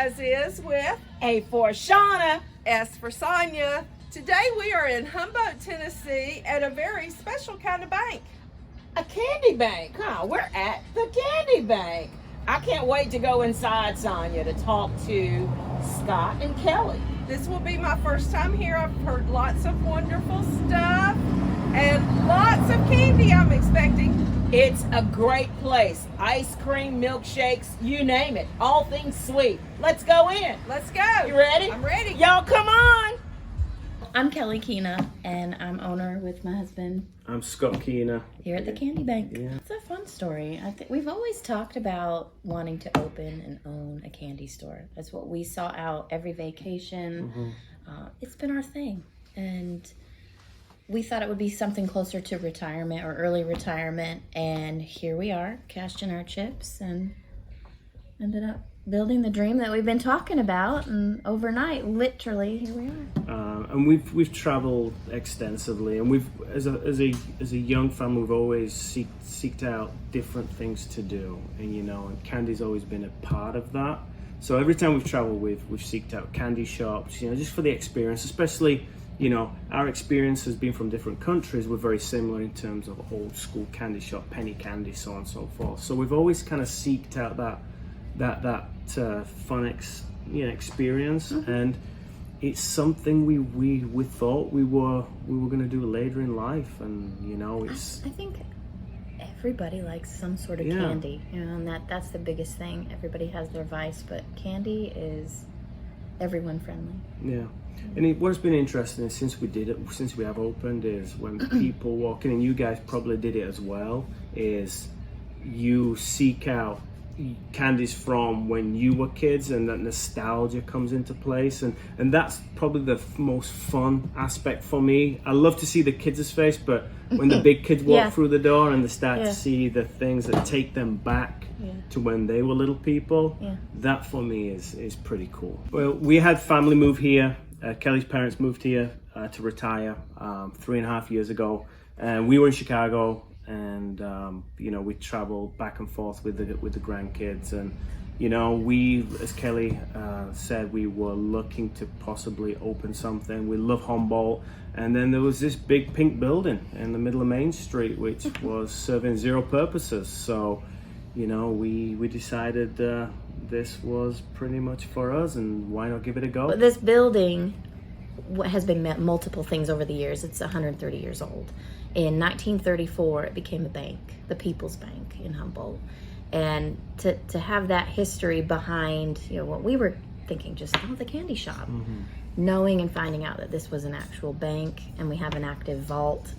as is with A for Shauna. S for Sonia. Today we are in Humboldt, Tennessee at a very special kind of bank. A candy bank, huh? We're at the candy bank. I can't wait to go inside, Sonia, to talk to Scott and Kelly. This will be my first time here. I've heard lots of wonderful stuff and lots of candy I'm expecting. It's a great place. Ice cream, milkshakes, you name it. All things sweet. Let's go in. Let's go. You ready? I'm ready. Y'all come on. I'm Kelly Keena, and I'm owner with my husband I'm Scott Keena. here at the Kandy Bank. Yeah. It's a fun story. I think we've always talked about wanting to open and own a candy store. That's what we saw out every vacation. It's been our thing, and we thought it would be something closer to retirement or early retirement, and here we are, cashed in our chips, and ended up building the dream that we've been talking about, and overnight, literally, here we are. And we've traveled extensively, and we've as a young family, we've always seeked out different things to do, and candy's always been a part of that. So every time we've traveled, we've seeked out candy shops, just for the experience, especially. Our experience has been from different countries. We're very similar in terms of old school candy shop, penny candy, so on and so forth. So we've always kind of seeked out that fun experience, and it's something we thought we were going to do later in life, and it's. I think everybody likes some sort of candy, and that's the biggest thing. Everybody has their vice, but candy is everyone friendly. Yeah. And what's been interesting is since we have opened, is when people walk in, and you guys probably did it as well, is you seek out candies from when you were kids, and that nostalgia comes into place, and that's probably the most fun aspect for me. I love to see the kids' face, but when the big kids walk through the door and they start to see the things that take them back to when they were little people, that for me is pretty cool. Well, we had family move here. Kelly's parents moved here to retire 3.5 years ago, and we were in Chicago, and we traveled back and forth with the grandkids, and we, as Kelly said, we were looking to possibly open something. We love Humboldt, and then there was this big pink building in the middle of Main Street which was serving zero purposes. So we decided this was pretty much for us, and why not give it a go. This building has been multiple things over the years. It's 130 years old. In 1934, it became a bank, the People's Bank in Humboldt. And to have that history behind what we were thinking, just the candy shop, knowing and finding out that this was an actual bank, and we have an active vault,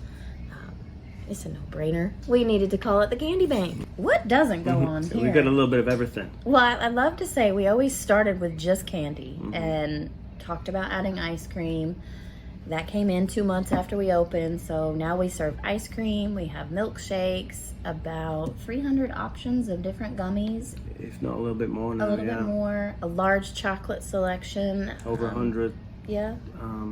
it's a no-brainer. We needed to call it the Kandy Bank. What doesn't go on So here? we got a little bit of everything. Well, I love to say we always started with just candy and talked about adding ice cream. That came in 2 months after we opened, so now we serve ice cream. We have milkshakes, about 300 options of different gummies. If not a little bit more now. A little bit more. A large chocolate selection. Over 100 Yeah.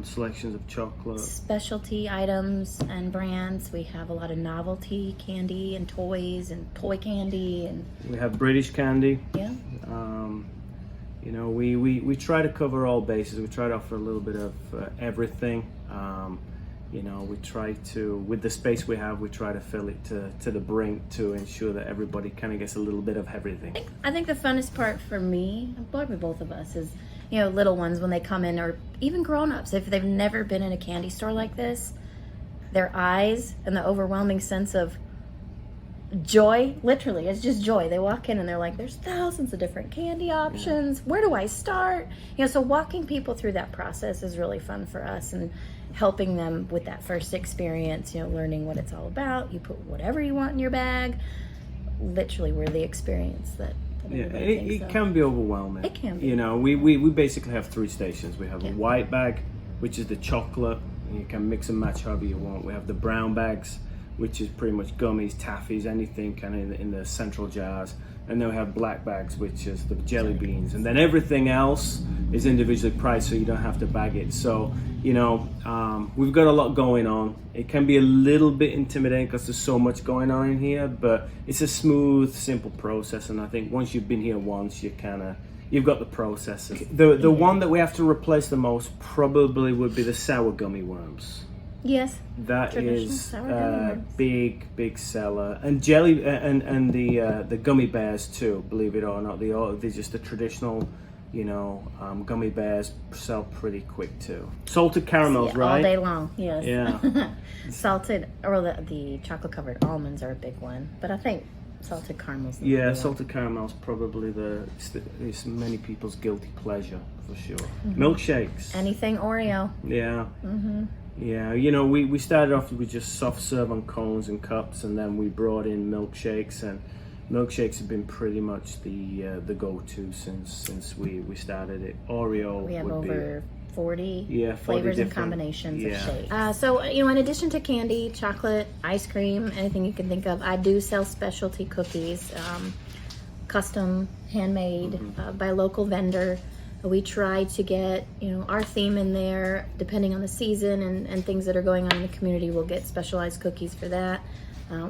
selections of chocolate. Specialty items and brands. We have a lot of novelty candy and toys and toy candy, and We have British candy. yeah. We try to cover all bases. We try to offer a little bit of everything. We try to, with the space we have, we try to fill it to the brink to ensure that everybody kind of gets a little bit of everything. I think the funnest part for me, probably both of us, is little ones when they come in, or even grown-ups, if they've never been in a candy store like this, their eyes and the overwhelming sense of joy, literally, it's just joy. They walk in and they're like, there's thousands of different candy options. Where do I start? So walking people through that process is really fun for us, and helping them with that first experience, learning what it's all about. You put whatever you want in your bag. Literally, we're the experience that it can be overwhelming. It can be. We basically have 3 stations. We have a white bag, which is the chocolate, and you can mix and match however you want. We have the brown bags, which is pretty much gummies, taffies, anything kind of in the central jars. And then we have black bags, which is the jelly beans. And then everything else is individually priced, so you don't have to bag it. So, we've got a lot going on. It can be a little bit intimidating because there's so much going on in here, but it's a smooth, simple process. And I think once you've been here once, you kind of you've got the processors. The one that we have to replace the most probably would be the sour gummy worms. Yes. That Traditional is sour gummy worms. big seller, and jelly and the gummy bears too. Believe it or not, they're just the traditional, gummy bears sell pretty quick too. Salted caramels, Yeah, right? all day long. Yes. Yeah. Salted, or the chocolate covered almonds are a big one, but I think salted caramels. the Yeah, big one. salted caramels probably it's many people's guilty pleasure for sure. Milkshakes. Anything Oreo. Yeah. Yeah, we started off with just soft serve on cones and cups, and then we brought in milkshakes, and milkshakes have been pretty much the go-to since we started it. Oreo We have would over 40 40 flavors and different- combinations yeah. of shakes. So, in addition to candy, chocolate, ice cream, anything you can think of, I do sell specialty cookies, custom, handmade, by local vendor. We try to get, our theme in there, depending on the season and things that are going on in the community. We'll get specialized cookies for that.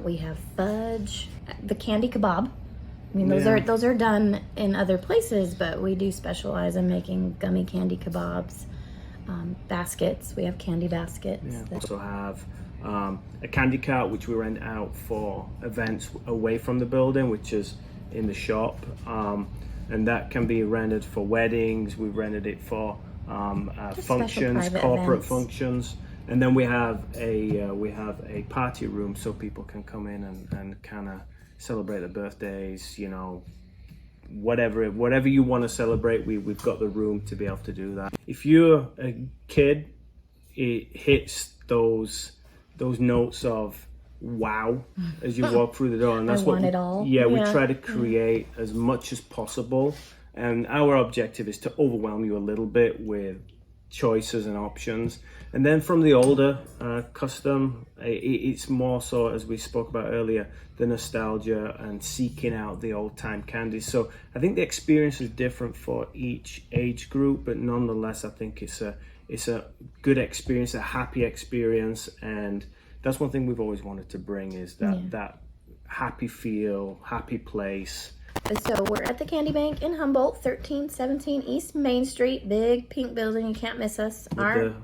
We have fudge, the candy kebab. I mean, those are done in other places, but we do specialize in making gummy candy kebabs. Baskets, we have candy baskets. Yeah. We also have a candy cart which we rent out for events away from the building, which is in the shop, and that can be rented for weddings. We've rented it for functions, corporate events. functions, and then we have a party room so people can come in and kind of celebrate their birthdays, whatever you want to celebrate. We've got the room to be able to do that. If you're a kid, it hits those notes of wow as you walk through the door, and that's I what want it all. we Yeah. try to create as much as possible, and our objective is to overwhelm you a little bit with choices and options. And then from the older custom, it's more so, as we spoke about earlier, the nostalgia and seeking out the old time candies. So I think the experience is different for each age group, but nonetheless I think it's a good experience, a happy experience, and that's one thing we've always wanted to bring, is that happy feel, happy place. So we're at the Kandy Bank in Humboldt, 1317 East Main Street. Big pink building, you can't miss us.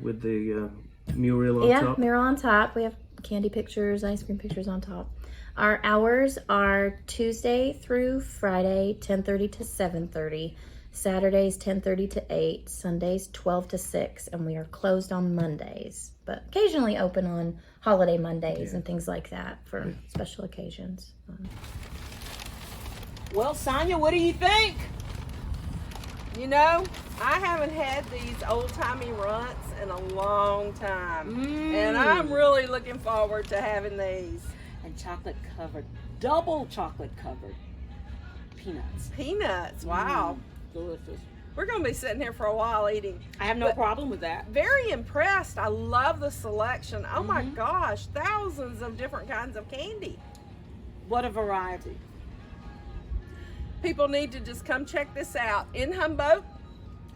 With the mural on top. Mural on top. We have candy pictures, ice cream pictures on top. Our hours are Tuesday through Friday, 10:30 to 7:30. Saturdays, 10:30 to 8. Sundays, 12 to 6. And we are closed on Mondays, but occasionally open on holiday Mondays and things like that for special occasions. Well, Sonia, what do you think? I haven't had these old-timey runts in a long time. And I'm really looking forward to having these. And chocolate covered, double chocolate covered peanuts. Peanuts, wow. Delicious. We're going to be sitting here for a while eating. I have no problem with that. Very impressed. I love the selection. Oh my gosh, thousands of different kinds of candy. What a variety. People need to just come check this out in Humboldt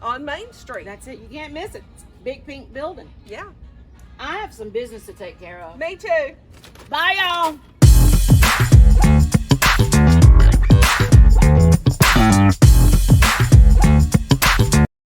on Main Street. That's it. You can't miss it. It's a big pink building. Yeah, I have some business to take care of. me too. Bye, y'all.